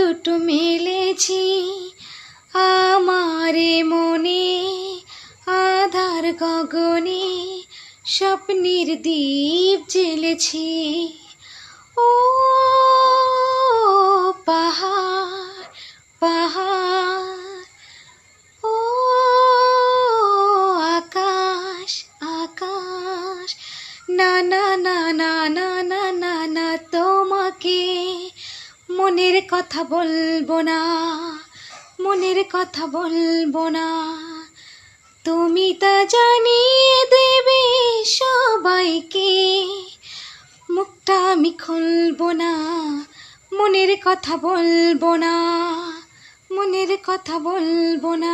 দুটো মেলেছি আমারে মনে, আধার গগনে স্বপ্নের দীপ জ্বেলেছি। ও পাহাড় পাহাড়, ও আকাশ আকাশ, না না না না না না না না, তোমাকে মনের কথা বলবো না, মনের কথা বলবো না। তুমি তা জানিয়ে দেবে সবাইকে, মুখটা আমি খুলবো না, মনের কথা বলবো না, মনের কথা বলবো না।